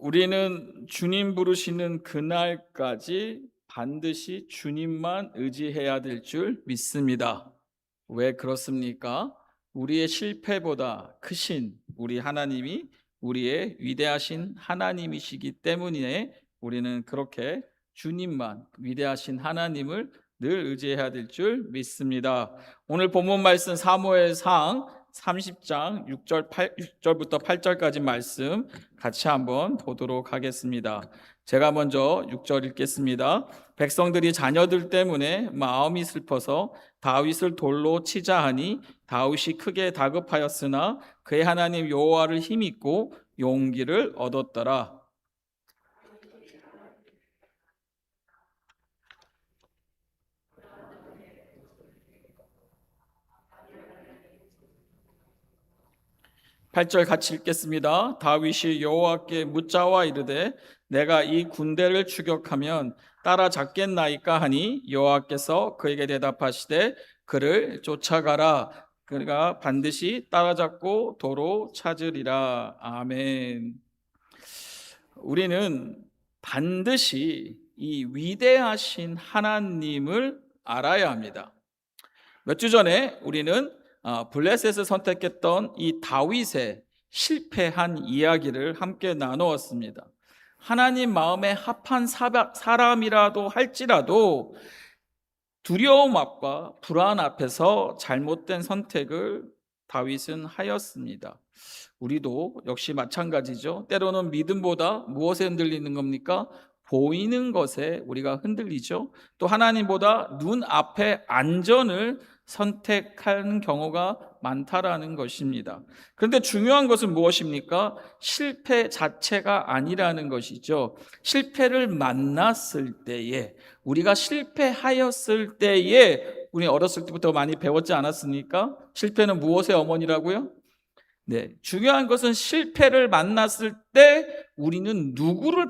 우리는 주님 부르시는 그날까지 반드시 주님만 의지해야 될 줄 믿습니다. 왜 그렇습니까? 우리의 실패보다 크신 우리 하나님이 우리의 위대하신 하나님이시기 때문에 우리는 그렇게 주님만, 위대하신 하나님을 늘 의지해야 될 줄 믿습니다. 오늘 본문 말씀 사무엘상 30장 6절부터 8절까지 말씀 같이 한번 보도록 하겠습니다. 제가 먼저 6절 읽겠습니다. 백성들이 자녀들 때문에 마음이 슬퍼서 다윗을 돌로 치자 하니 다윗이 크게 다급하였으나 그의 하나님 여호와를 힘입고 용기를 얻었더라. 8절 같이 읽겠습니다. 다윗이 여호와께 묻자와 이르되 내가 이 군대를 추격하면 따라잡겠나이까 하니 여호와께서 그에게 대답하시되 그를 쫓아가라. 그가 반드시 따라잡고 도로 찾으리라. 아멘. 우리는 반드시 이 위대하신 하나님을 알아야 합니다. 몇 주 전에 우리는 블레셋을 선택했던 이 다윗의 실패한 이야기를 함께 나누었습니다. 하나님 마음에 합한 사람이라도 할지라도 두려움 앞과 불안 앞에서 잘못된 선택을 다윗은 하였습니다. 우리도 역시 마찬가지죠. 때로는 믿음보다 무엇에 흔들리는 겁니까? 보이는 것에 우리가 흔들리죠. 또 하나님보다 눈앞의 안전을 선택하는 경우가 많다라는 것입니다. 그런데 중요한 것은 무엇입니까? 실패 자체가 아니라는 것이죠. 실패를 만났을 때에, 우리가 실패하였을 때에, 우리 어렸을 때부터 많이 배웠지 않았습니까? 실패는 무엇의 어머니라고요? 네, 중요한 것은 실패를 만났을 때 우리는 누구를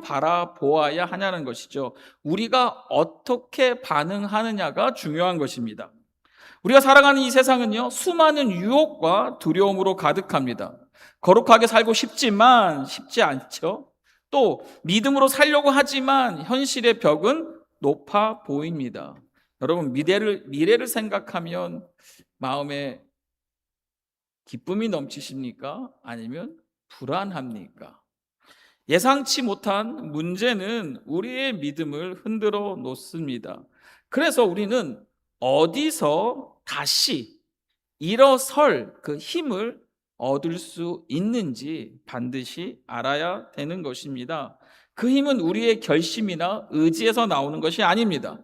바라보아야 하냐는 것이죠. 우리가 어떻게 반응하느냐가 중요한 것입니다. 우리가 살아가는 이 세상은요, 수많은 유혹과 두려움으로 가득합니다. 거룩하게 살고 싶지만 쉽지 않죠. 또 믿음으로 살려고 하지만 현실의 벽은 높아 보입니다. 여러분, 미래를 생각하면 마음에 기쁨이 넘치십니까? 아니면 불안합니까? 예상치 못한 문제는 우리의 믿음을 흔들어 놓습니다. 그래서 우리는 어디서 다시 일어설 그 힘을 얻을 수 있는지 반드시 알아야 되는 것입니다. 그 힘은 우리의 결심이나 의지에서 나오는 것이 아닙니다.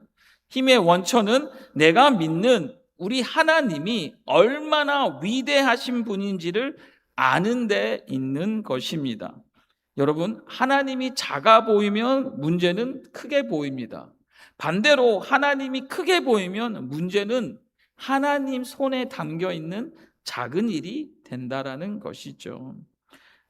힘의 원천은 내가 믿는 우리 하나님이 얼마나 위대하신 분인지를 아는 데 있는 것입니다. 여러분, 하나님이 작아 보이면 문제는 크게 보입니다. 반대로 하나님이 크게 보이면 문제는 하나님 손에 담겨 있는 작은 일이 된다라는 것이죠.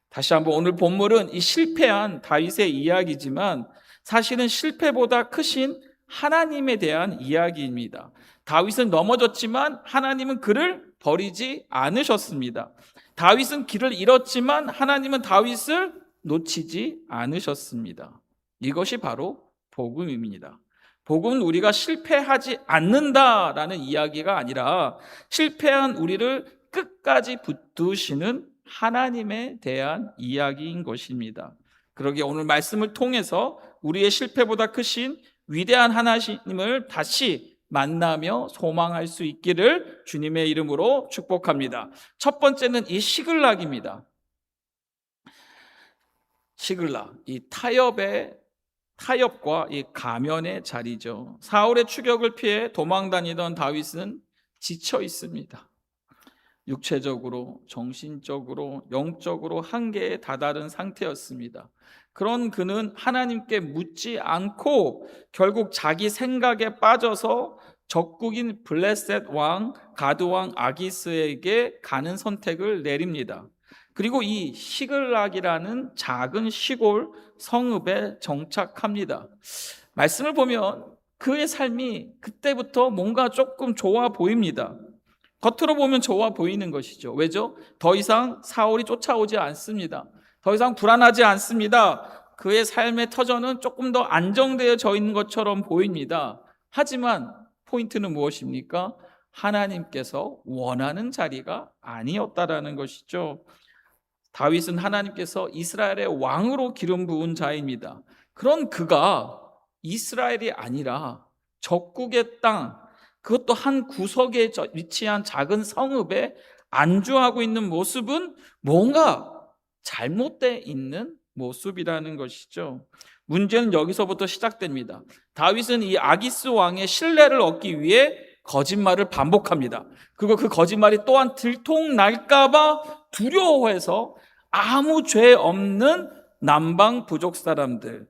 다시 한번 오늘 본문은 이 실패한 다윗의 이야기지만 사실은 실패보다 크신 하나님에 대한 이야기입니다. 다윗은 넘어졌지만 하나님은 그를 버리지 않으셨습니다. 다윗은 길을 잃었지만 하나님은 다윗을 놓치지 않으셨습니다. 이것이 바로 복음입니다. 복음은 우리가 실패하지 않는다라는 이야기가 아니라 실패한 우리를 끝까지 붙드시는 하나님에 대한 이야기인 것입니다. 그러기에 오늘 말씀을 통해서 우리의 실패보다 크신 위대한 하나님을 다시 만나며 소망할 수 있기를 주님의 이름으로 축복합니다. 첫 번째는 이 시글락입니다. 시글락, 이 타협과 이 가면의 자리죠. 사울의 추격을 피해 도망 다니던 다윗은 지쳐 있습니다. 육체적으로, 정신적으로, 영적으로 한계에 다다른 상태였습니다. 그런 그는 하나님께 묻지 않고 결국 자기 생각에 빠져서 적국인 블레셋 왕, 가드 왕 아기스에게 가는 선택을 내립니다. 그리고 이 시글락이라는 작은 시골 성읍에 정착합니다. 말씀을 보면 그의 삶이 그때부터 뭔가 조금 좋아 보입니다. 겉으로 보면 좋아 보이는 것이죠. 왜죠? 더 이상 사울이 쫓아오지 않습니다. 더 이상 불안하지 않습니다. 그의 삶의 터전은 조금 더 안정되어져 있는 것처럼 보입니다. 하지만 포인트는 무엇입니까? 하나님께서 원하는 자리가 아니었다라는 것이죠. 다윗은 하나님께서 이스라엘의 왕으로 기름 부은 자입니다. 그런 그가 이스라엘이 아니라 적국의 땅, 그것도 한 구석에 위치한 작은 성읍에 안주하고 있는 모습은 뭔가 잘못되어 있는 모습이라는 것이죠. 문제는 여기서부터 시작됩니다. 다윗은 이 아기스 왕의 신뢰를 얻기 위해 거짓말을 반복합니다. 그리고 그 거짓말이 또한 들통날까봐 두려워해서 아무 죄 없는 남방 부족 사람들을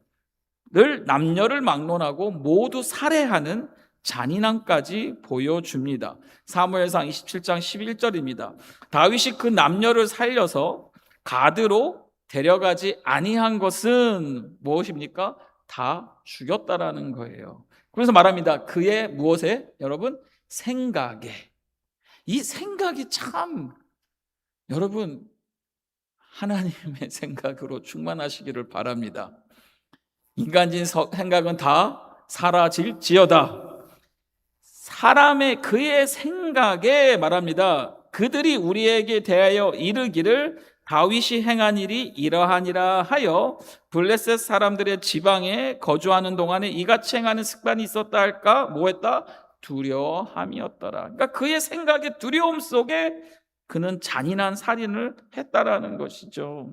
남녀를 막론하고 모두 살해하는 잔인함까지 보여줍니다. 사무엘상 27장 11절입니다. 다윗이 그 남녀를 살려서 가드로 데려가지 아니한 것은 무엇입니까? 다 죽였다라는 거예요. 그래서 말합니다. 그의 무엇에? 여러분, 생각에. 이 생각이 참 여러분 하나님의 생각으로 충만하시기를 바랍니다. 인간적인 생각은 다 사라질지어다. 사람의 그의 생각에 말합니다. 그들이 우리에게 대하여 이르기를 다윗이 행한 일이 이러하니라 하여 블레셋 사람들의 지방에 거주하는 동안에 이같이 행하는 습관이 있었다 할까? 뭐했다? 두려워함이었더라. 그러니까 그의 생각의 두려움 속에 그는 잔인한 살인을 했다라는 것이죠.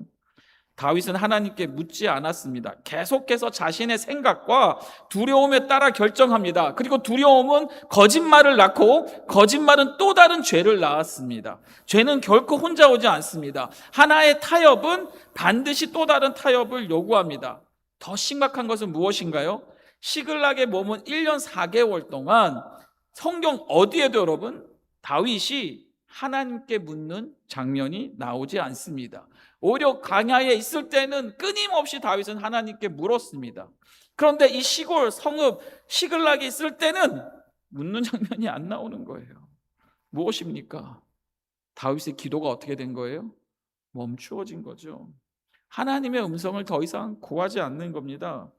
다윗은 하나님께 묻지 않았습니다. 계속해서 자신의 생각과 두려움에 따라 결정합니다. 그리고 두려움은 거짓말을 낳고 거짓말은 또 다른 죄를 낳았습니다. 죄는 결코 혼자 오지 않습니다. 하나의 타협은 반드시 또 다른 타협을 요구합니다. 더 심각한 것은 무엇인가요? 시글락에 머문 1년 4개월 동안 성경 어디에도 여러분 다윗이 하나님께 묻는 장면이 나오지 않습니다. 오히려 광야에 있을 때는 끊임없이 다윗은 하나님께 물었습니다. 그런데 이 시골 성읍 시글락에 있을 때는 묻는 장면이 안 나오는 거예요. 무엇입니까? 다윗의 기도가 어떻게 된 거예요? 멈추어진 거죠. 하나님의 음성을 더 이상 구하지 않는 겁니다.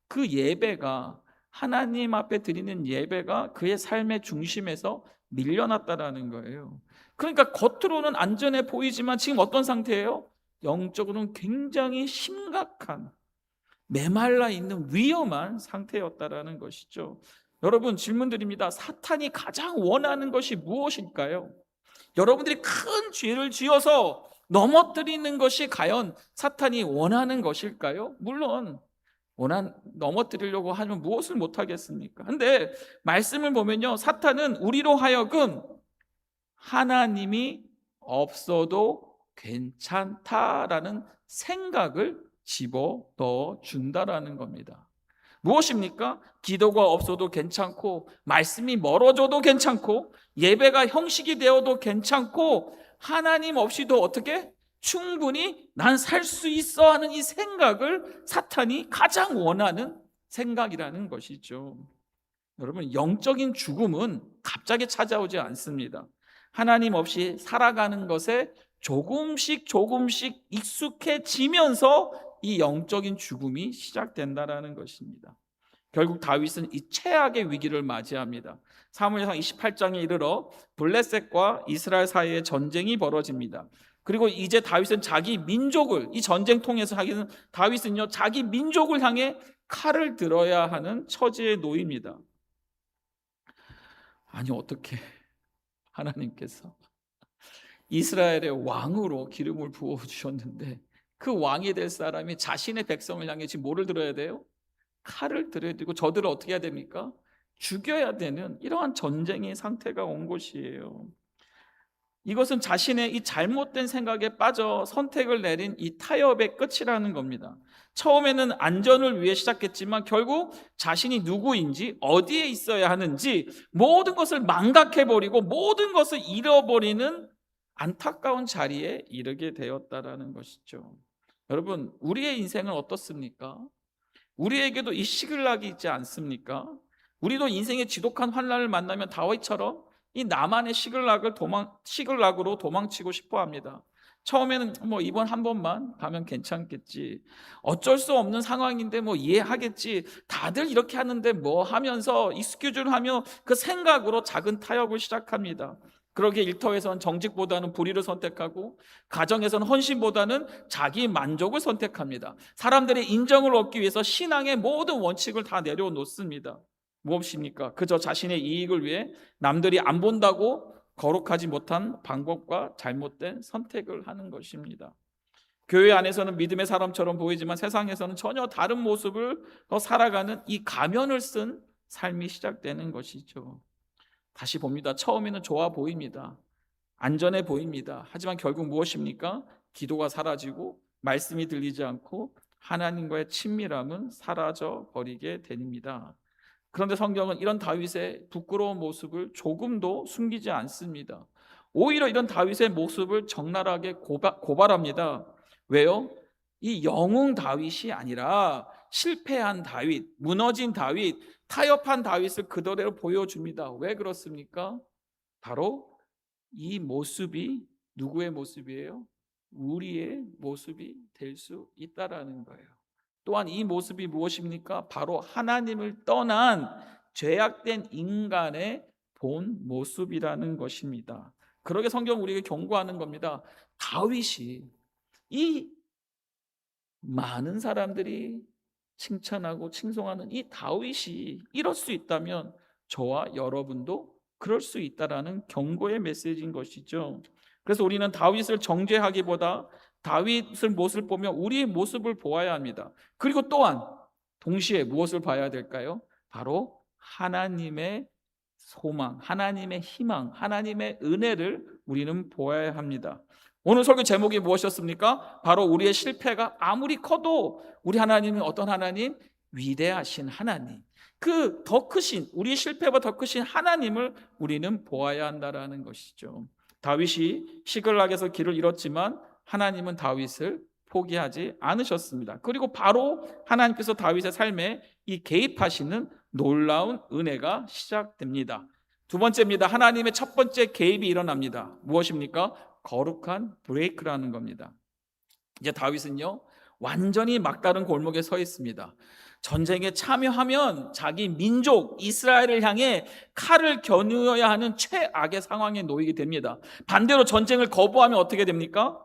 그 예배가 하나님 앞에 드리는 예배가 그의 삶의 중심에서 밀려났다라는 거예요. 그러니까 겉으로는 안전해 보이지만 지금 어떤 상태예요? 영적으로는 굉장히 심각한 메말라 있는 위험한 상태였다라는 것이죠. 여러분 질문 드립니다. 사탄이 가장 원하는 것이 무엇일까요? 여러분들이 큰 죄를 지어서 넘어뜨리는 것이 과연 사탄이 원하는 것일까요? 물론 넘어뜨리려고 하면 무엇을 못하겠습니까? 근데 말씀을 보면요, 사탄은 우리로 하여금 하나님이 없어도 괜찮다라는 생각을 집어넣어 준다라는 겁니다. 무엇입니까? 기도가 없어도 괜찮고 말씀이 멀어져도 괜찮고 예배가 형식이 되어도 괜찮고 하나님 없이도 어떻게? 충분히 난 살 수 있어 하는 이 생각을 사탄이 가장 원하는 생각이라는 것이죠. 여러분 영적인 죽음은 갑자기 찾아오지 않습니다. 하나님 없이 살아가는 것에 조금씩 익숙해지면서 이 영적인 죽음이 시작된다라는 것입니다. 결국 다윗은 이 최악의 위기를 맞이합니다. 사무엘상 28장에 이르러 블레셋과 이스라엘 사이에 전쟁이 벌어집니다. 그리고 이제 다윗은 자기 민족을 이 전쟁 통해서 다윗은요 자기 민족을 향해 칼을 들어야 하는 처지에 놓입니다. 아니 어떻게 하나님께서 이스라엘의 왕으로 기름을 부어주셨는데 그 왕이 될 사람이 자신의 백성을 향해 지금 뭐를 들어야 돼요? 칼을 들어야 되고 저들을 어떻게 해야 됩니까? 죽여야 되는 이러한 전쟁의 상태가 온 것이에요. 이것은 자신의 이 잘못된 생각에 빠져 선택을 내린 이 타협의 끝이라는 겁니다. 처음에는 안전을 위해 시작했지만 결국 자신이 누구인지 어디에 있어야 하는지 모든 것을 망각해버리고 모든 것을 잃어버리는 안타까운 자리에 이르게 되었다라는 것이죠. 여러분 우리의 인생은 어떻습니까? 우리에게도 이 시글락이 있지 않습니까? 우리도 인생의 지독한 환난을 만나면 다윗처럼 이 나만의 시글락으로 도망치고 싶어 합니다. 처음에는 뭐 이번 한 번만 가면 괜찮겠지, 어쩔 수 없는 상황인데 뭐 이해하겠지, 다들 이렇게 하는데 뭐 하면서 익스큐즈를 하며 그 생각으로 작은 타협을 시작합니다. 그러기에 일터에서는 정직보다는 불의를 선택하고, 가정에서는 헌신보다는 자기 만족을 선택합니다. 사람들의 인정을 얻기 위해서 신앙의 모든 원칙을 다 내려놓습니다. 무엇입니까? 그저 자신의 이익을 위해 남들이 안 본다고 거룩하지 못한 방법과 잘못된 선택을 하는 것입니다. 교회 안에서는 믿음의 사람처럼 보이지만 세상에서는 전혀 다른 모습을 살아가는 이 가면을 쓴 삶이 시작되는 것이죠. 다시 봅니다. 처음에는 좋아 보입니다. 안전해 보입니다. 하지만 결국 무엇입니까? 기도가 사라지고 말씀이 들리지 않고 하나님과의 친밀함은 사라져 버리게 됩니다. 그런데 성경은 이런 다윗의 부끄러운 모습을 조금도 숨기지 않습니다. 오히려 이런 다윗의 모습을 적나라하게 고발합니다. 왜요? 이 영웅 다윗이 아니라 실패한 다윗, 무너진 다윗, 타협한 다윗을 그대로 보여줍니다. 왜 그렇습니까? 바로 이 모습이 누구의 모습이에요? 우리의 모습이 될 수 있다라는 거예요. 또한 이 모습이 무엇입니까? 바로 하나님을 떠난 죄악된 인간의 본 모습이라는 것입니다. 그러게 성경 우리에게 경고하는 겁니다. 다윗이, 이 많은 사람들이 칭찬하고 칭송하는 이 다윗이 이럴 수 있다면 저와 여러분도 그럴 수 있다라는 경고의 메시지인 것이죠. 그래서 우리는 다윗을 정죄하기보다 다윗의 모습을 보며 우리의 모습을 보아야 합니다. 그리고 또한 동시에 무엇을 봐야 될까요? 바로 하나님의 소망, 하나님의 희망, 하나님의 은혜를 우리는 보아야 합니다. 오늘 설교 제목이 무엇이었습니까? 바로 우리의 실패가 아무리 커도 우리 하나님은 어떤 하나님? 위대하신 하나님. 그 더 크신, 우리의 실패보다 더 크신 하나님을 우리는 보아야 한다라는 것이죠. 다윗이 시글락에서 길을 잃었지만 하나님은 다윗을 포기하지 않으셨습니다. 그리고 바로 하나님께서 다윗의 삶에 이 개입하시는 놀라운 은혜가 시작됩니다. 두 번째입니다. 하나님의 첫 번째 개입이 일어납니다. 무엇입니까? 거룩한 브레이크라는 겁니다. 이제 다윗은요, 완전히 막다른 골목에 서 있습니다. 전쟁에 참여하면 자기 민족 이스라엘을 향해 칼을 겨누어야 하는 최악의 상황에 놓이게 됩니다. 반대로 전쟁을 거부하면 어떻게 됩니까?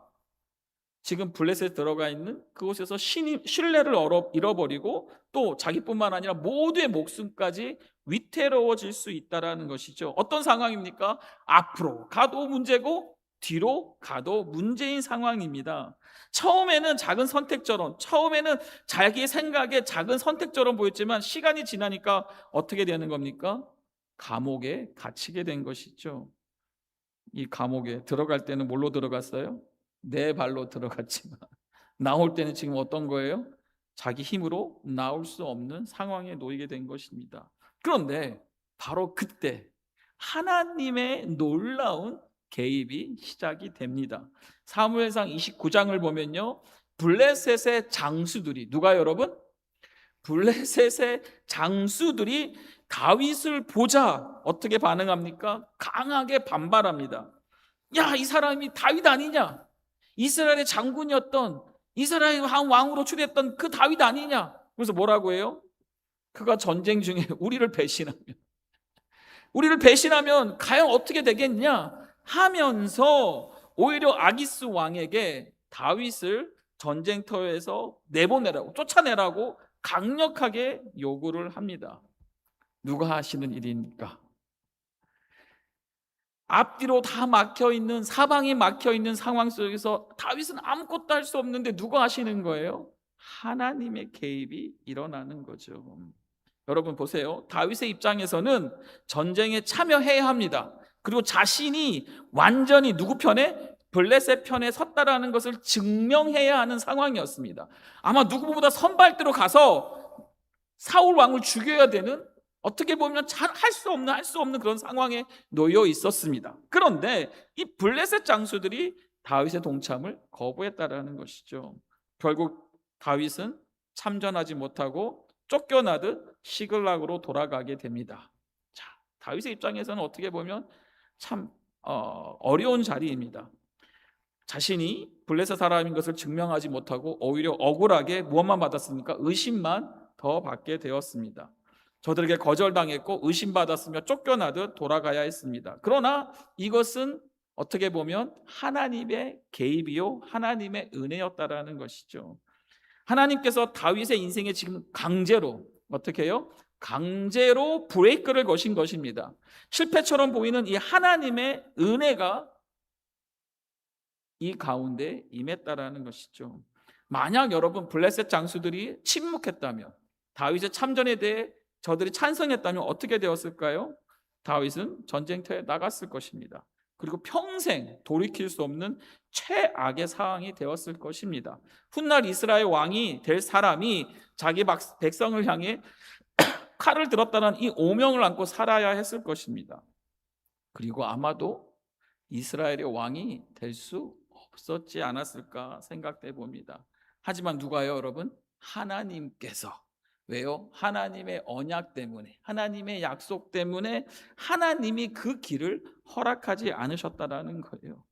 지금 블레셋에 들어가 있는 그곳에서 신뢰를 잃어버리고 또 자기뿐만 아니라 모두의 목숨까지 위태로워질 수 있다는 것이죠. 어떤 상황입니까? 앞으로 가도 문제고 뒤로 가도 문제인 상황입니다. 처음에는 작은 선택처럼, 처음에는 자기의 생각에 작은 선택처럼 보였지만 시간이 지나니까 어떻게 되는 겁니까? 감옥에 갇히게 된 것이죠. 이 감옥에 들어갈 때는 뭘로 들어갔어요? 내 발로 들어갔지만 나올 때는 지금 어떤 거예요? 자기 힘으로 나올 수 없는 상황에 놓이게 된 것입니다. 그런데 바로 그때 하나님의 놀라운 개입이 시작이 됩니다. 사무엘상 29장을 보면요, 블레셋의 장수들이, 누가 여러분? 블레셋의 장수들이 다윗을 보자 어떻게 반응합니까? 강하게 반발합니다. 야, 이 사람이 다윗 아니냐? 이스라엘의 장군이었던, 이스라엘 왕으로 추대했던 그 다윗 아니냐? 그래서 뭐라고 해요? 그가 전쟁 중에 우리를 배신하면 과연 어떻게 되겠냐 하면서 오히려 아기스 왕에게 다윗을 전쟁터에서 내보내라고, 쫓아내라고 강력하게 요구를 합니다. 누가 하시는 일입니까? 앞뒤로 다 막혀있는, 사방이 막혀있는 상황 속에서 다윗은 아무것도 할 수 없는데 누가 하시는 거예요? 하나님의 개입이 일어나는 거죠. 여러분 보세요. 다윗의 입장에서는 전쟁에 참여해야 합니다. 그리고 자신이 완전히 누구 편에? 블레셋 편에 섰다라는 것을 증명해야 하는 상황이었습니다. 아마 누구보다 선발대로 가서 사울 왕을 죽여야 되는, 어떻게 보면 잘 할 수 없는 그런 상황에 놓여 있었습니다. 그런데 이 블레셋 장수들이 다윗의 동참을 거부했다라는 것이죠. 결국 다윗은 참전하지 못하고 쫓겨나듯 시글락으로 돌아가게 됩니다. 자, 다윗의 입장에서는 어떻게 보면 참 어려운 자리입니다. 자신이 블레셋 사람인 것을 증명하지 못하고 오히려 억울하게 무엇만 받았습니까? 의심만 더 받게 되었습니다. 저들에게 거절당했고 의심받았으며 쫓겨나듯 돌아가야 했습니다. 그러나 이것은 어떻게 보면 하나님의 개입이요 하나님의 은혜였다라는 것이죠. 하나님께서 다윗의 인생에 지금 강제로 어떻게 해요? 강제로 브레이크를 거신 것입니다. 실패처럼 보이는 이 하나님의 은혜가 이 가운데 임했다라는 것이죠. 만약 여러분 블레셋 장수들이 침묵했다면, 다윗의 참전에 대해 저들이 찬성했다면 어떻게 되었을까요? 다윗은 전쟁터에 나갔을 것입니다. 그리고 평생 돌이킬 수 없는 최악의 상황이 되었을 것입니다. 훗날 이스라엘 왕이 될 사람이 자기 백성을 향해 칼을 들었다는 이 오명을 안고 살아야 했을 것입니다. 그리고 아마도 이스라엘의 왕이 될 수 없었지 않았을까 생각돼 봅니다. 하지만 누가요, 여러분? 하나님께서. 왜요? 하나님의 언약 때문에, 하나님의 약속 때문에 하나님이 그 길을 허락하지 않으셨다라는 거예요.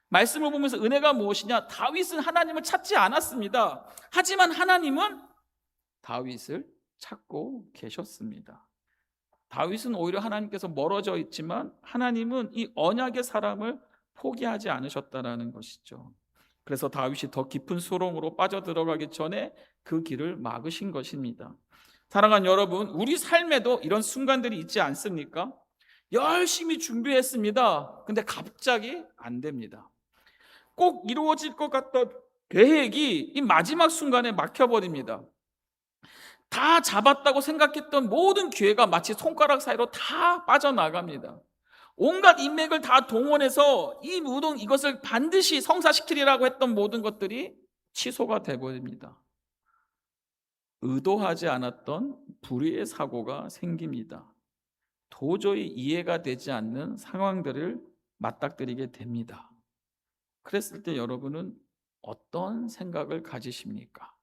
말씀을 보면서 은혜가 무엇이냐? 다윗은 하나님을 찾지 않았습니다. 하지만 하나님은 다윗을 찾고 계셨습니다. 다윗은 오히려 하나님께서 멀어져 있지만 하나님은 이 언약의 사람을 포기하지 않으셨다라는 것이죠. 그래서 다윗이 더 깊은 수렁으로 빠져들어가기 전에 그 길을 막으신 것입니다. 사랑하는 여러분, 우리 삶에도 이런 순간들이 있지 않습니까? 열심히 준비했습니다. 근데 갑자기 안 됩니다. 꼭 이루어질 것 같던 계획이 이 마지막 순간에 막혀버립니다. 다 잡았다고 생각했던 모든 기회가 마치 손가락 사이로 다 빠져나갑니다. 온갖 인맥을 다 동원해서 이 모든 이것을 반드시 성사시키리라고 했던 모든 것들이 취소가 되버립니다. 의도하지 않았던 불의의 사고가 생깁니다. 도저히 이해가 되지 않는 상황들을 맞닥뜨리게 됩니다. 그랬을 때 여러분은 어떤 생각을 가지십니까?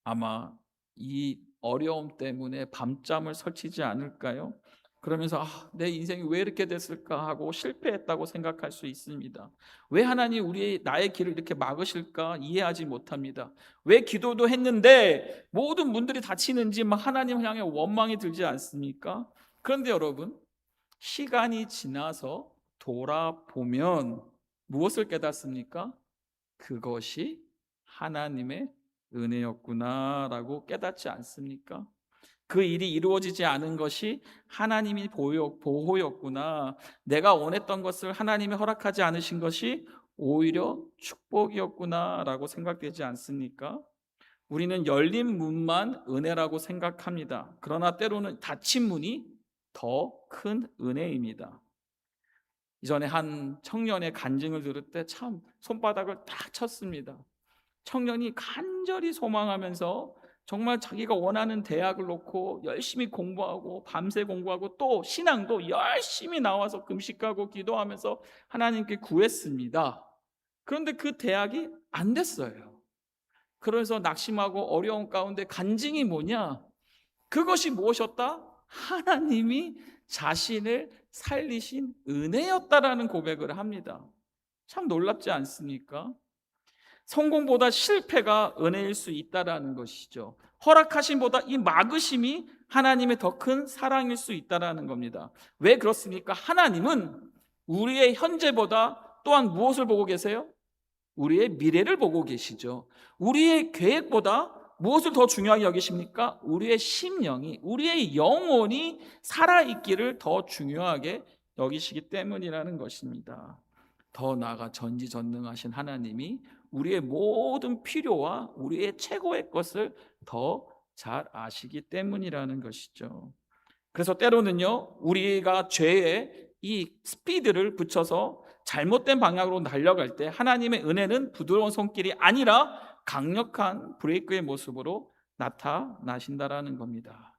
아마 이 어려움 때문에 밤잠을 설치지 않을까요? 그러면서 내 인생이 왜 이렇게 됐을까 하고 실패했다고 생각할 수 있습니다. 왜 하나님 나의 길을 이렇게 막으실까 이해하지 못합니다. 왜 기도도 했는데 모든 문들이 닫히는지 하나님 향해 원망이 들지 않습니까? 그런데 여러분, 시간이 지나서 돌아보면 무엇을 깨닫습니까? 그것이 하나님의 은혜였구나라고 깨닫지 않습니까? 그 일이 이루어지지 않은 것이 하나님이 보호였구나. 내가 원했던 것을 하나님이 허락하지 않으신 것이 오히려 축복이었구나라고 생각되지 않습니까? 우리는 열린 문만 은혜라고 생각합니다. 그러나 때로는 닫힌 문이 더 큰 은혜입니다. 이전에 한 청년의 간증을 들을 때 참 손바닥을 딱 쳤습니다. 청년이 간절히 소망하면서 정말 자기가 원하는 대학을 놓고 열심히 공부하고 밤새 공부하고 또 신앙도 열심히 나와서 금식하고 기도하면서 하나님께 구했습니다. 그런데 그 대학이 안 됐어요. 그래서 낙심하고 어려운 가운데 간증이 뭐냐? 그것이 무엇이었다? 하나님이 자신을 살리신 은혜였다라는 고백을 합니다. 참 놀랍지 않습니까? 성공보다 실패가 은혜일 수 있다라는 것이죠. 허락하심보다 이 막으심이 하나님의 더 큰 사랑일 수 있다라는 겁니다. 왜 그렇습니까? 하나님은 우리의 현재보다 또한 무엇을 보고 계세요? 우리의 미래를 보고 계시죠. 우리의 계획보다 무엇을 더 중요하게 여기십니까? 우리의 심령이, 우리의 영혼이 살아있기를 더 중요하게 여기시기 때문이라는 것입니다. 더 나아가 전지전능하신 하나님이 우리의 모든 필요와 우리의 최고의 것을 더 잘 아시기 때문이라는 것이죠. 그래서 때로는요, 우리가 죄에 이 스피드를 붙여서 잘못된 방향으로 달려갈 때 하나님의 은혜는 부드러운 손길이 아니라 강력한 브레이크의 모습으로 나타나신다라는 겁니다.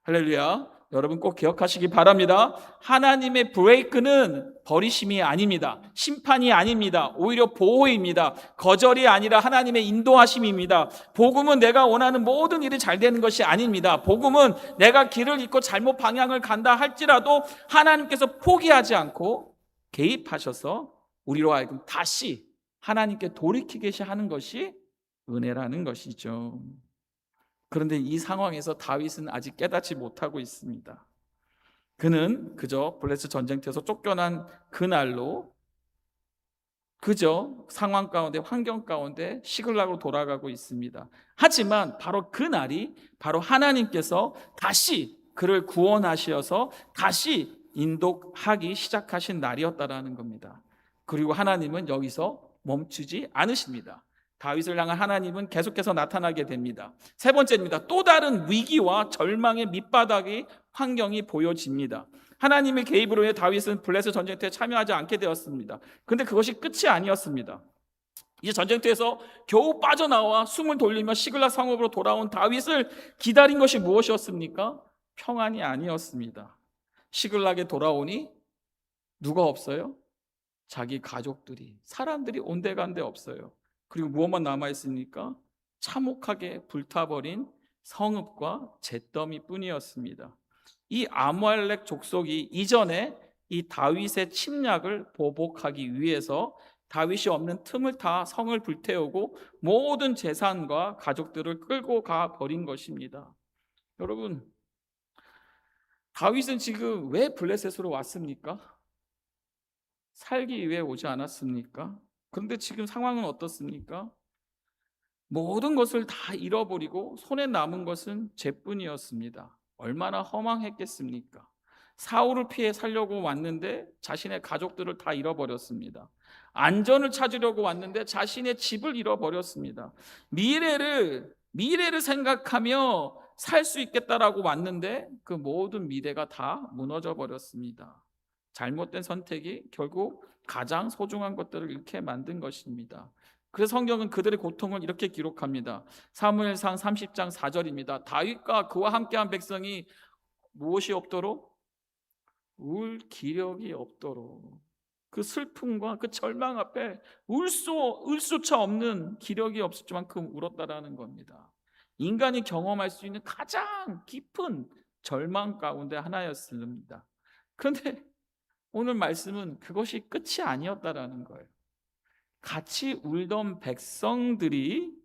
할렐루야. 여러분 꼭 기억하시기 바랍니다. 하나님의 브레이크는 버리심이 아닙니다. 심판이 아닙니다. 오히려 보호입니다. 거절이 아니라 하나님의 인도하심입니다. 복음은 내가 원하는 모든 일이 잘 되는 것이 아닙니다. 복음은 내가 길을 잃고 잘못 방향을 간다 할지라도 하나님께서 포기하지 않고 개입하셔서 우리로 하여금 다시 하나님께 돌이키게 하는 것이 은혜라는 것이죠. 그런데 이 상황에서 다윗은 아직 깨닫지 못하고 있습니다. 그는 그저 블레셋 전쟁터에서 쫓겨난 그날로 그저 상황 가운데, 환경 가운데 시글락으로 돌아가고 있습니다. 하지만 바로 그날이 바로 하나님께서 다시 그를 구원하셔서 다시 인도하기 시작하신 날이었다라는 겁니다. 그리고 하나님은 여기서 멈추지 않으십니다. 다윗을 향한 하나님은 계속해서 나타나게 됩니다. 세 번째입니다. 또 다른 위기와 절망의 밑바닥의 환경이 보여집니다. 하나님의 개입으로 인해 다윗은 블레셋 전쟁터에 참여하지 않게 되었습니다. 그런데 그것이 끝이 아니었습니다. 이제 전쟁터에서 겨우 빠져나와 숨을 돌리며 시글락 성읍으로 돌아온 다윗을 기다린 것이 무엇이었습니까? 평안이 아니었습니다. 시글락에 돌아오니 누가 없어요? 자기 가족들이, 사람들이 온데간데 없어요. 그리고 무엇만 남아있습니까? 참혹하게 불타버린 성읍과 잿더미 뿐이었습니다. 이 아말렉 족속이 이전에 이 다윗의 침략을 보복하기 위해서 다윗이 없는 틈을 타 성을 불태우고 모든 재산과 가족들을 끌고 가 버린 것입니다. 여러분, 다윗은 지금 왜 블레셋으로 왔습니까? 살기 위해 오지 않았습니까? 그런데 지금 상황은 어떻습니까? 모든 것을 다 잃어버리고 손에 남은 것은 죄뿐이었습니다. 얼마나 허망했겠습니까? 사울을 피해 살려고 왔는데 자신의 가족들을 다 잃어버렸습니다. 안전을 찾으려고 왔는데 자신의 집을 잃어버렸습니다. 미래를 생각하며 살 수 있겠다라고 왔는데 그 모든 미래가 다 무너져 버렸습니다. 잘못된 선택이 결국 가장 소중한 것들을 잃게 만든 것입니다. 그래서 성경은 그들의 고통을 이렇게 기록합니다. 사무엘상 30장 4절입니다. 다윗과 그와 함께한 백성이 무엇이 없도록? 울 기력이 없도록. 그 슬픔과 그 절망 앞에 울 수차 없는 기력이 없을 만큼 울었다라는 겁니다. 인간이 경험할 수 있는 가장 깊은 절망 가운데 하나였습니다. 그런데 오늘 말씀은 그것이 끝이 아니었다라는 거예요. 같이 울던 백성들이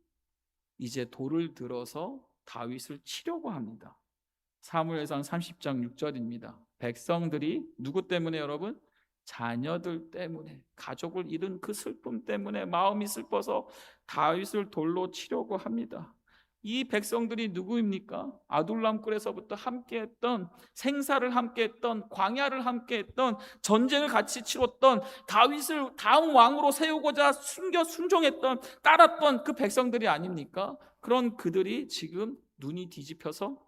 이제 돌을 들어서 다윗을 치려고 합니다. 사무엘상 30장 6절입니다. 백성들이 누구 때문에 여러분? 자녀들 때문에, 가족을 잃은 그 슬픔 때문에 마음이 슬퍼서 다윗을 돌로 치려고 합니다. 이 백성들이 누구입니까? 아둘람 굴에서부터 함께했던, 생사를 함께했던, 광야를 함께했던, 전쟁을 같이 치렀던, 다윗을 다음 왕으로 세우고자 순종했던, 따랐던 그 백성들이 아닙니까? 그런 그들이 지금 눈이 뒤집혀서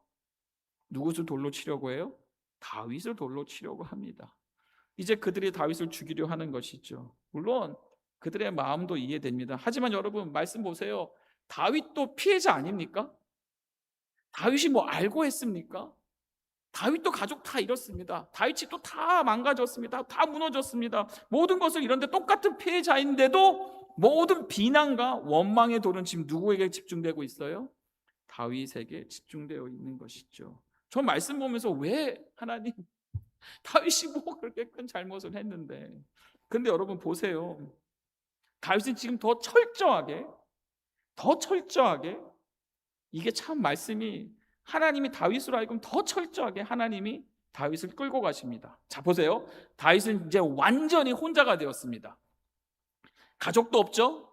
누구를 돌로 치려고 해요? 다윗을 돌로 치려고 합니다. 이제 그들이 다윗을 죽이려 하는 것이죠. 물론 그들의 마음도 이해됩니다. 하지만 여러분 말씀 보세요. 다윗도 피해자 아닙니까? 다윗이 뭐 알고 했습니까? 다윗도 가족 다 잃었습니다. 다윗 집도 다 망가졌습니다. 다 무너졌습니다. 모든 것을 잃었는데 똑같은 피해자인데도 모든 비난과 원망의 돌은 지금 누구에게 집중되고 있어요? 다윗에게 집중되어 있는 것이죠. 저 말씀 보면서 왜 하나님, 다윗이 뭐 그렇게 큰 잘못을 했는데. 근데 여러분 보세요. 다윗은 지금 더 철저하게 이게 참 말씀이 하나님이 다윗으로 하여금 더 철저하게 하나님이 다윗을 끌고 가십니다. 자 보세요. 다윗은 이제 완전히 혼자가 되었습니다. 가족도 없죠.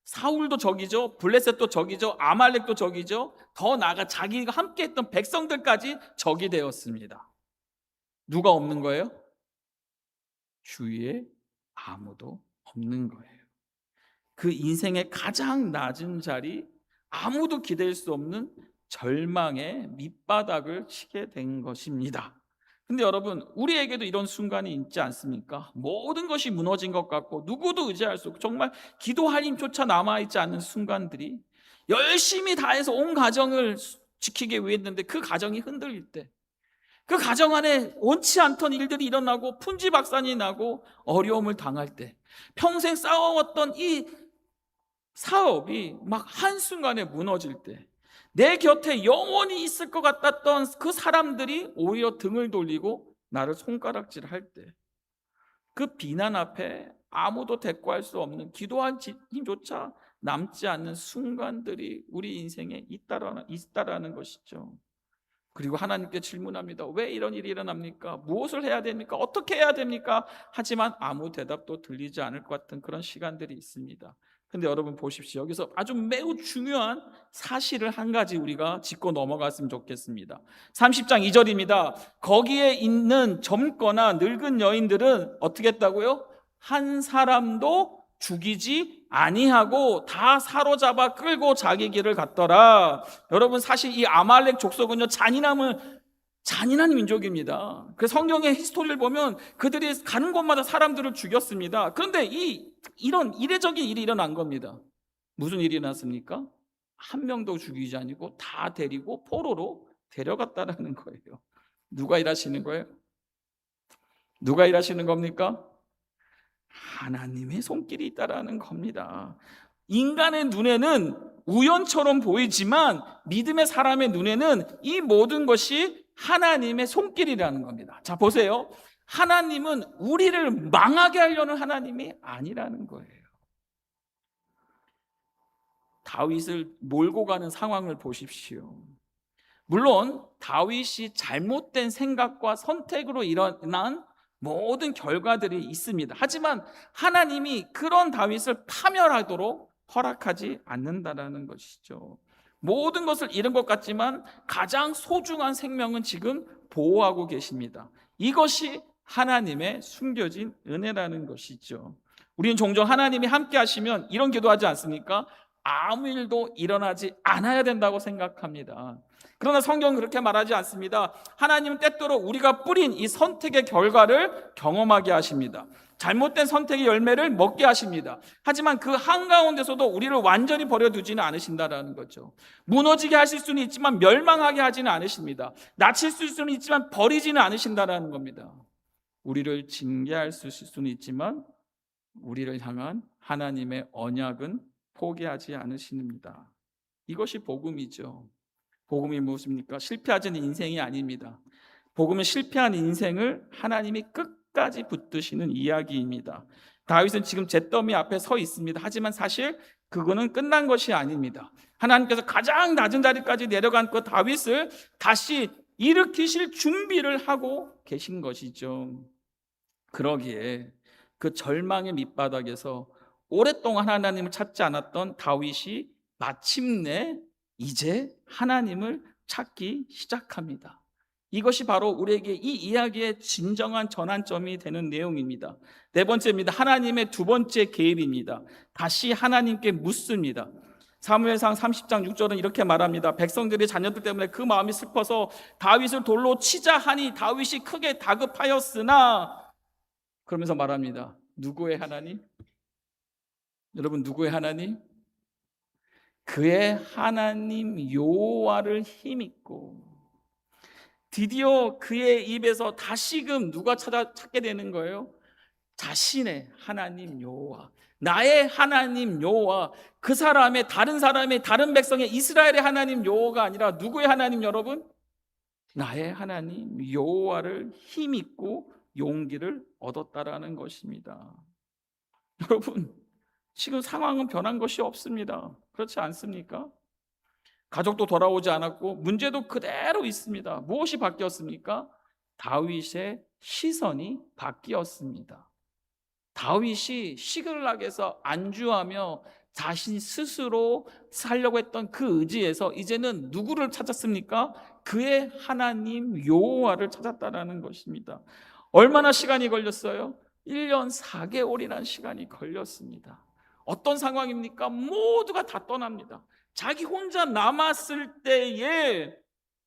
사울도 적이죠. 블레셋도 적이죠. 아말렉도 적이죠. 더 나아가 자기가 함께했던 백성들까지 적이 되었습니다. 누가 없는 거예요? 주위에 아무도 없는 거예요. 그 인생의 가장 낮은 자리, 아무도 기댈 수 없는 절망의 밑바닥을 치게 된 것입니다. 근데 여러분, 우리에게도 이런 순간이 있지 않습니까? 모든 것이 무너진 것 같고 누구도 의지할 수 없고 정말 기도할 힘조차 남아있지 않는 순간들이, 열심히 다해서 온 가정을 지키기 위해 했는데 그 가정이 흔들릴 때, 그 가정 안에 원치 않던 일들이 일어나고 풍지박산이 나고 어려움을 당할 때, 평생 쌓아왔던 이 사업이 막 한순간에 무너질 때, 내 곁에 영원히 있을 것 같았던 그 사람들이 오히려 등을 돌리고 나를 손가락질할 때, 그 비난 앞에 아무도 대꾸할 수 없는 기도한 힘조차 남지 않는 순간들이 우리 인생에 있다라는 것이죠. 그리고 하나님께 질문합니다. 왜 이런 일이 일어납니까? 무엇을 해야 됩니까? 어떻게 해야 됩니까? 하지만 아무 대답도 들리지 않을 것 같은 그런 시간들이 있습니다. 근데 여러분 보십시오. 여기서 아주 매우 중요한 사실을 한 가지 우리가 짚고 넘어갔으면 좋겠습니다. 30장 2절입니다. 거기에 있는 젊거나 늙은 여인들은 어떻게 했다고요? 한 사람도 죽이지 아니하고 다 사로잡아 끌고 자기 길을 갔더라. 여러분 사실 이 아말렉 족속은요 잔인한 민족입니다. 그래서 성경의 히스토리를 보면 그들이 가는 곳마다 사람들을 죽였습니다. 그런데 이런 이례적인 일이 일어난 겁니다. 무슨 일이 일어났습니까? 한 명도 죽이지 아니고 다 데리고 포로로 데려갔다라는 거예요. 누가 일하시는 거예요? 누가 일하시는 겁니까? 하나님의 손길이 있다라는 겁니다. 인간의 눈에는 우연처럼 보이지만 믿음의 사람의 눈에는 이 모든 것이 하나님의 손길이라는 겁니다. 자, 보세요. 하나님은 우리를 망하게 하려는 하나님이 아니라는 거예요. 다윗을 몰고 가는 상황을 보십시오. 물론 다윗이 잘못된 생각과 선택으로 일어난 모든 결과들이 있습니다. 하지만 하나님이 그런 다윗을 파멸하도록 허락하지 않는다라는 것이죠. 모든 것을 잃은 것 같지만 가장 소중한 생명은 지금 보호하고 계십니다. 이것이 하나님의 숨겨진 은혜라는 것이죠. 우리는 종종 하나님이 함께 하시면 이런 기도하지 않습니까? 아무 일도 일어나지 않아야 된다고 생각합니다. 그러나 성경은 그렇게 말하지 않습니다. 하나님은 때때로 우리가 뿌린 이 선택의 결과를 경험하게 하십니다. 잘못된 선택의 열매를 먹게 하십니다. 하지만 그 한가운데서도 우리를 완전히 버려두지는 않으신다라는 거죠. 무너지게 하실 수는 있지만 멸망하게 하지는 않으십니다. 낮출 수는 있지만 버리지는 않으신다라는 겁니다. 우리를 징계할 수는 있지만 우리를 향한 하나님의 언약은 포기하지 않으십니다. 이것이 복음이죠. 복음이 무엇입니까? 실패하지는 인생이 아닙니다. 복음은 실패한 인생을 하나님이 끝까지 붙드시는 이야기입니다. 다윗은 지금 잿더미 앞에 서 있습니다. 하지만 사실 그거는 끝난 것이 아닙니다. 하나님께서 가장 낮은 자리까지 내려간 그 다윗을 다시 일으키실 준비를 하고 계신 것이죠. 그러기에 그 절망의 밑바닥에서 오랫동안 하나님을 찾지 않았던 다윗이 마침내 이제 하나님을 찾기 시작합니다. 이것이 바로 우리에게 이 이야기의 진정한 전환점이 되는 내용입니다. 네 번째입니다. 하나님의 두 번째 개입입니다. 다시 하나님께 묻습니다. 사무엘상 30장 6절은 이렇게 말합니다. 백성들이 자녀들 때문에 그 마음이 슬퍼서 다윗을 돌로 치자 하니 다윗이 크게 다급하였으나, 그러면서 말합니다. 누구의 하나님? 여러분, 누구의 하나님? 그의 하나님 여호와를 힘입고, 드디어 그의 입에서 다시금 누가 찾게 되는 거예요? 자신의 하나님 여호와, 나의 하나님 여호와. 그 사람의, 다른 사람의, 다른 백성의 이스라엘의 하나님 여호와가 아니라 누구의 하나님 여러분? 나의 하나님 여호와를 힘입고 용기를 얻었다라는 것입니다. 여러분, 지금 상황은 변한 것이 없습니다. 그렇지 않습니까? 가족도 돌아오지 않았고 문제도 그대로 있습니다. 무엇이 바뀌었습니까? 다윗의 시선이 바뀌었습니다. 다윗이 시글락에서 안주하며 자신 스스로 살려고 했던 그 의지에서 이제는 누구를 찾았습니까? 그의 하나님 여호와를 찾았다라는 것입니다. 얼마나 시간이 걸렸어요? 1년 4개월이라는 시간이 걸렸습니다. 어떤 상황입니까? 모두가 다 떠납니다. 자기 혼자 남았을 때에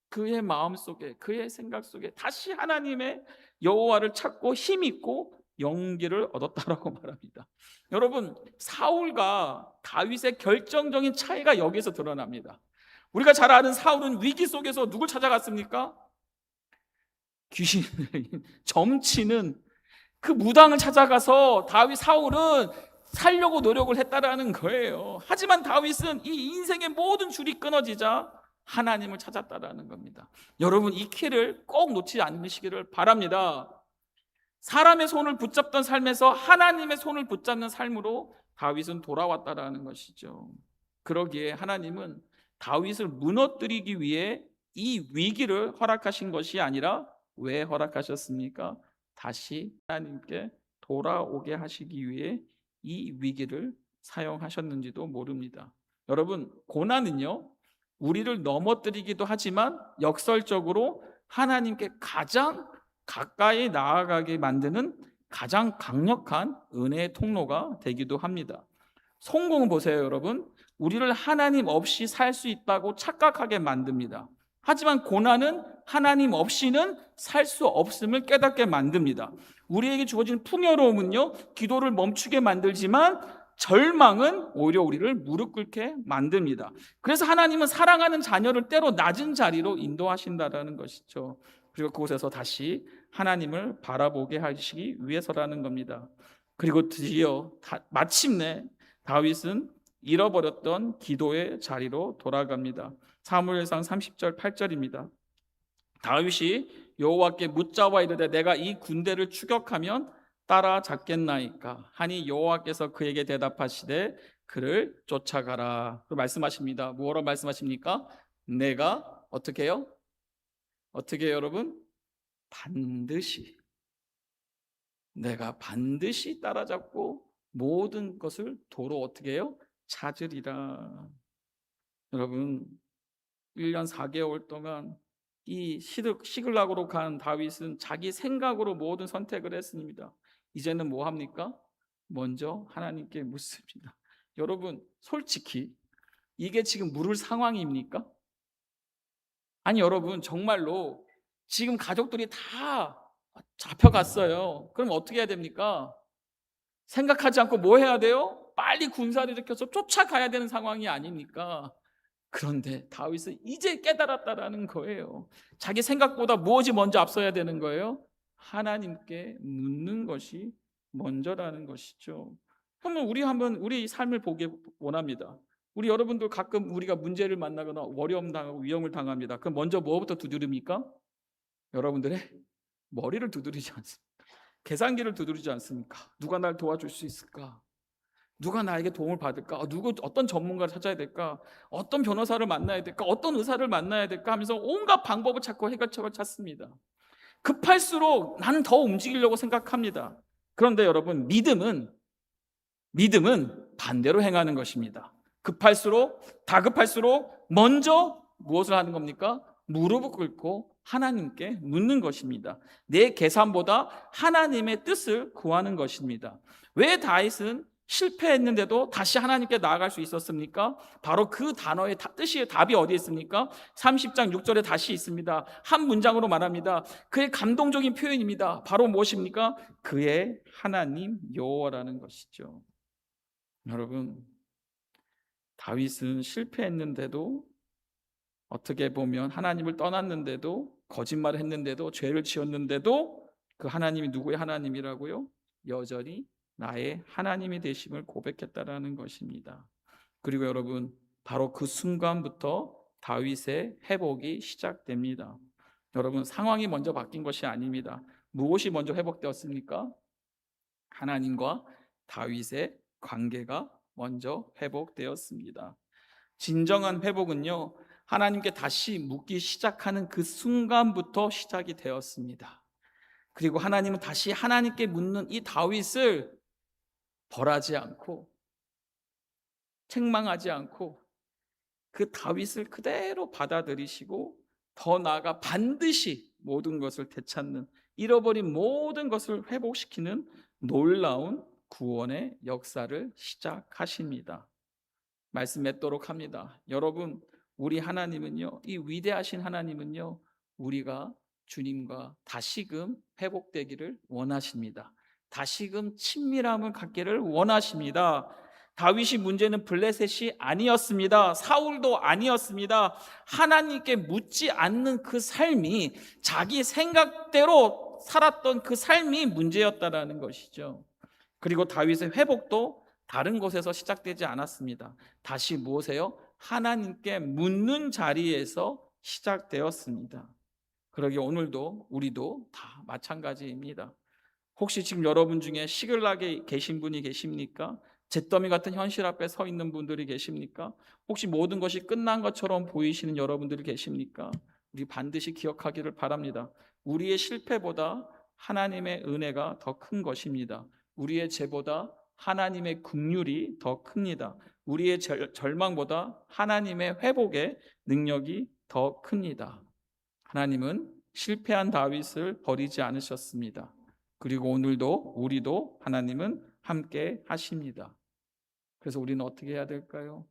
그의 마음속에, 그의 생각 속에 다시 하나님의 여호와를 찾고 힘있고 용기를 얻었다라고 말합니다. 여러분, 사울과 다윗의 결정적인 차이가 여기서 드러납니다. 우리가 잘 아는 사울은 위기 속에서 누굴 찾아갔습니까? 귀신을 점치는 그 무당을 찾아가서 사울은 살려고 노력을 했다라는 거예요. 하지만 다윗은 이 인생의 모든 줄이 끊어지자 하나님을 찾았다라는 겁니다. 여러분, 이 키를 꼭 놓치지 않으시기를 바랍니다. 사람의 손을 붙잡던 삶에서 하나님의 손을 붙잡는 삶으로 다윗은 돌아왔다라는 것이죠. 그러기에 하나님은 다윗을 무너뜨리기 위해 이 위기를 허락하신 것이 아니라 왜 허락하셨습니까? 다시 하나님께 돌아오게 하시기 위해 이 위기를 사용하셨는지도 모릅니다. 여러분, 고난은요, 우리를 넘어뜨리기도 하지만 역설적으로 하나님께 가장 가까이 나아가게 만드는 가장 강력한 은혜의 통로가 되기도 합니다. 성공은 보세요, 여러분. 우리를 하나님 없이 살 수 있다고 착각하게 만듭니다. 하지만 고난은 하나님 없이는 살 수 없음을 깨닫게 만듭니다. 우리에게 주어진 풍요로움은요, 기도를 멈추게 만들지만 절망은 오히려 우리를 무릎 꿇게 만듭니다. 그래서 하나님은 사랑하는 자녀를 때로 낮은 자리로 인도하신다는 것이죠. 그리고 그곳에서 다시 하나님을 바라보게 하시기 위해서라는 겁니다. 그리고 드디어 마침내 다윗은 잃어버렸던 기도의 자리로 돌아갑니다. 사무엘상 30절 8절입니다. 다윗이 여호와께 묻자와 이르되 내가 이 군대를 추격하면 따라잡겠나이까 하니 여호와께서 그에게 대답하시되 그를 쫓아가라. 그 말씀하십니다. 뭐라고 말씀하십니까? 내가 어떻게 해요? 어떻게 해요, 여러분? 반드시, 내가 반드시 따라잡고 모든 것을 도로 어떻게 해요? 찾으리라. 여러분, 1년 4개월 동안 이 시글락으로 간 다윗은 자기 생각으로 모든 선택을 했습니다. 이제는 뭐 합니까? 먼저 하나님께 묻습니다. 여러분, 솔직히 이게 지금 물을 상황입니까? 아니, 여러분, 정말로 지금 가족들이 다 잡혀갔어요. 그럼 어떻게 해야 됩니까? 생각하지 않고 뭐 해야 돼요? 빨리 군사를 일으켜서 쫓아가야 되는 상황이 아닙니까? 그런데 다윗은 이제 깨달았다라는 거예요. 자기 생각보다 무엇이 먼저 앞서야 되는 거예요? 하나님께 묻는 것이 먼저라는 것이죠. 한번 우리 삶을 보기 원합니다. 우리 여러분들 가끔 우리가 문제를 만나거나 어려움 당하고 위험을 당합니다. 그럼 먼저 뭐부터 두드립니까? 여러분들의 머리를 두드리지 않습니까? 계산기를 두드리지 않습니까? 누가 날 도와줄 수 있을까? 누가 나에게 도움을 받을까? 어떤 전문가를 찾아야 될까? 어떤 변호사를 만나야 될까? 어떤 의사를 만나야 될까? 하면서 온갖 방법을 찾고 해결책을 찾습니다. 급할수록 나는 더 움직이려고 생각합니다. 그런데 여러분, 믿음은 반대로 행하는 것입니다. 다급할수록 먼저 무엇을 하는 겁니까? 무릎을 꿇고 하나님께 묻는 것입니다. 내 계산보다 하나님의 뜻을 구하는 것입니다. 왜 다윗은 실패했는데도 다시 하나님께 나아갈 수 있었습니까? 바로 그 단어의 뜻이 답이 어디에 있습니까? 30장 6절에 다시 있습니다. 한 문장으로 말합니다. 그의 감동적인 표현입니다. 바로 무엇입니까? 그의 하나님 여호와라는 것이죠. 여러분, 다윗은 실패했는데도, 어떻게 보면 하나님을 떠났는데도, 거짓말을 했는데도, 죄를 지었는데도 그 하나님이 누구의 하나님이라고요? 여전히 나의 하나님이 되심을 고백했다라는 것입니다. 그리고 여러분, 바로 그 순간부터 다윗의 회복이 시작됩니다. 여러분, 상황이 먼저 바뀐 것이 아닙니다. 무엇이 먼저 회복되었습니까? 하나님과 다윗의 관계가 먼저 회복되었습니다. 진정한 회복은요, 하나님께 다시 묻기 시작하는 그 순간부터 시작이 되었습니다. 그리고 하나님은 다시 하나님께 묻는 이 다윗을 벌하지 않고 책망하지 않고 그 다윗을 그대로 받아들이시고 더 나아가 반드시 모든 것을 되찾는, 잃어버린 모든 것을 회복시키는 놀라운 구원의 역사를 시작하십니다. 말씀 맺도록 합니다. 여러분, 우리 하나님은요, 이 위대하신 하나님은요, 우리가 주님과 다시금 회복되기를 원하십니다. 다시금 친밀함을 갖기를 원하십니다. 다윗이 문제는 블레셋이 아니었습니다. 사울도 아니었습니다. 하나님께 묻지 않는 그 삶이, 자기 생각대로 살았던 그 삶이 문제였다라는 것이죠. 그리고 다윗의 회복도 다른 곳에서 시작되지 않았습니다. 다시 무엇이에요? 하나님께 묻는 자리에서 시작되었습니다. 그러기 오늘도 우리도 다 마찬가지입니다. 혹시 지금 여러분 중에 시글락에 계신 분이 계십니까? 잿더미 같은 현실 앞에 서 있는 분들이 계십니까? 혹시 모든 것이 끝난 것처럼 보이시는 여러분들이 계십니까? 우리 반드시 기억하기를 바랍니다. 우리의 실패보다 하나님의 은혜가 더 큰 것입니다. 우리의 죄보다 하나님의 긍휼이 더 큽니다. 우리의 절망보다 하나님의 회복의 능력이 더 큽니다. 하나님은 실패한 다윗을 버리지 않으셨습니다. 그리고 오늘도 우리도 하나님은 함께 하십니다. 그래서 우리는 어떻게 해야 될까요?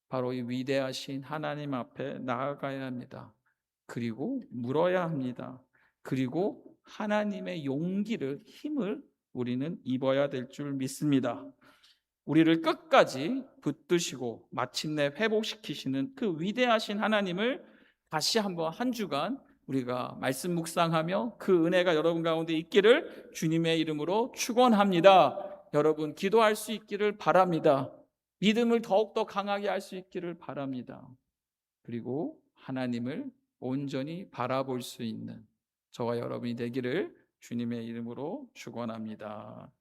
바로 이 위대하신 하나님 앞에 나아가야 합니다. 그리고 물어야 합니다. 그리고 하나님의 용기를, 힘을 우리는 입어야 될 줄 믿습니다. 우리를 끝까지 붙드시고 마침내 회복시키시는 그 위대하신 하나님을 다시 한번 한 주간 우리가 말씀 묵상하며 그 은혜가 여러분 가운데 있기를 주님의 이름으로 축원합니다. 여러분 기도할 수 있기를 바랍니다. 믿음을 더욱더 강하게 할 수 있기를 바랍니다. 그리고 하나님을 온전히 바라볼 수 있는 저와 여러분이 되기를 주님의 이름으로 축원합니다.